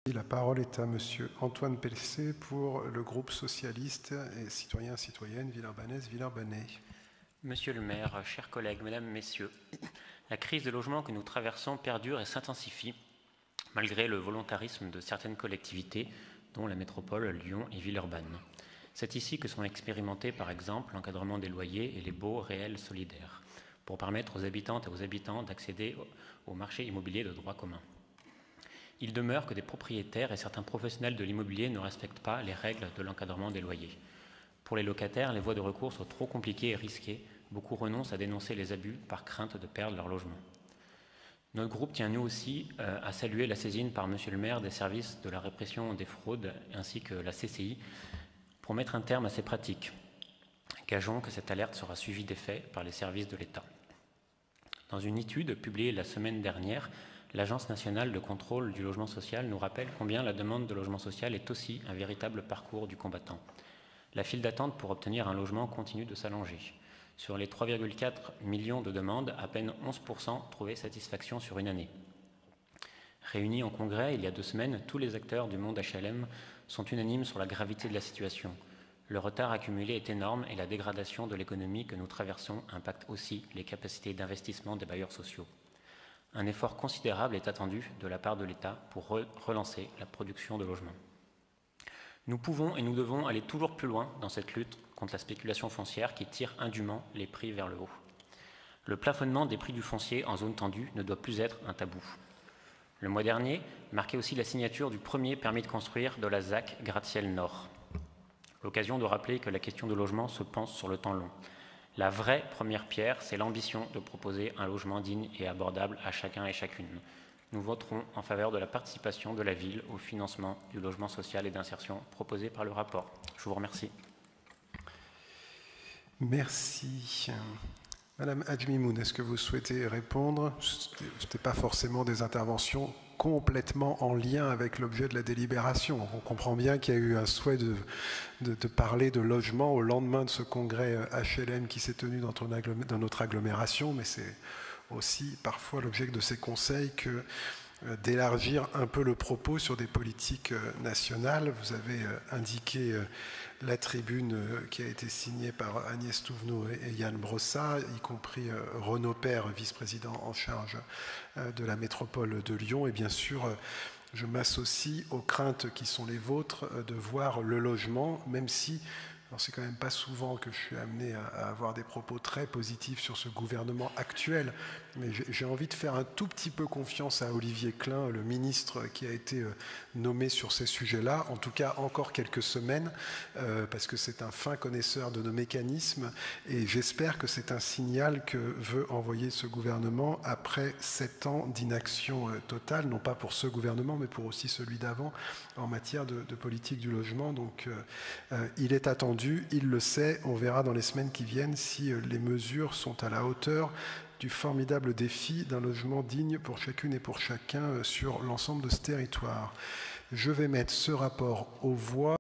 La parole est à Monsieur Antoine Pelcet pour le groupe socialiste et citoyen-citoyenne Villeurbanne-Villeurbanne. Monsieur le maire, chers collègues, mesdames, messieurs, la crise de logement que nous traversons perdure et s'intensifie malgré le volontarisme de certaines collectivités, dont la métropole, Lyon et Villeurbanne. C'est ici que sont expérimentés, par exemple, l'encadrement des loyers et les baux réels solidaires, pour permettre aux habitantes et aux habitants d'accéder au marché immobilier de droit commun. Il demeure que des propriétaires et certains professionnels de l'immobilier ne respectent pas les règles de l'encadrement des loyers. Pour les locataires, les voies de recours sont trop compliquées et risquées. Beaucoup renoncent à dénoncer les abus par crainte de perdre leur logement. Notre groupe tient nous aussi à saluer la saisine par Monsieur le maire des services de la répression des fraudes ainsi que la CCI pour mettre un terme à ces pratiques. Gageons que cette alerte sera suivie d'effet par les services de l'État. Dans une étude publiée la semaine dernière, l'Agence nationale de contrôle du logement social nous rappelle combien la demande de logement social est aussi un véritable parcours du combattant. La file d'attente pour obtenir un logement continue de s'allonger. Sur les 3,4 millions de demandes, à peine 11% trouvaient satisfaction sur une année. Réunis en congrès il y a 2 semaines, tous les acteurs du monde HLM sont unanimes sur la gravité de la situation. Le retard accumulé est énorme et la dégradation de l'économie que nous traversons impacte aussi les capacités d'investissement des bailleurs sociaux. Un effort considérable est attendu de la part de l'État pour relancer la production de logements. Nous pouvons et nous devons aller toujours plus loin dans cette lutte contre la spéculation foncière qui tire indûment les prix vers le haut. Le plafonnement des prix du foncier en zone tendue ne doit plus être un tabou. Le mois dernier marquait aussi la signature du premier permis de construire de la ZAC Gratte-Ciel Nord. L'occasion de rappeler que la question du logement se pense sur le temps long. La vraie première pierre, c'est l'ambition de proposer un logement digne et abordable à chacun et chacune. Nous voterons en faveur de la participation de la ville au financement du logement social et d'insertion proposé par le rapport. Je vous remercie. Merci. Madame Hadjmimoun, est-ce que vous souhaitez répondre? Ce n'était pas forcément des interventions complètement en lien avec l'objet de la délibération. On comprend bien qu'il y a eu un souhait de parler de logement au lendemain de ce congrès HLM qui s'est tenu dans notre agglomération, mais c'est aussi parfois l'objet de ces conseils que d'élargir un peu le propos sur des politiques nationales. Vous avez indiqué la tribune qui a été signée par Agnès Touvenot et Yann Brossat, y compris Renaud Père, vice-président en charge de la métropole de Lyon. Et bien sûr, je m'associe aux craintes qui sont les vôtres de voir le logement, même si... Alors c'est quand même pas souvent que je suis amené à avoir des propos très positifs sur ce gouvernement actuel, mais j'ai envie de faire un tout petit peu confiance à Olivier Klein, le ministre qui a été nommé sur ces sujets-là, en tout cas encore quelques semaines, parce que c'est un fin connaisseur de nos mécanismes, et j'espère que c'est un signal que veut envoyer ce gouvernement après 7 ans d'inaction totale, non pas pour ce gouvernement, mais pour aussi celui d'avant, en matière de politique du logement. Donc il est attendu. Il le sait, on verra dans les semaines qui viennent si les mesures sont à la hauteur du formidable défi d'un logement digne pour chacune et pour chacun sur l'ensemble de ce territoire. Je vais mettre ce rapport aux voix.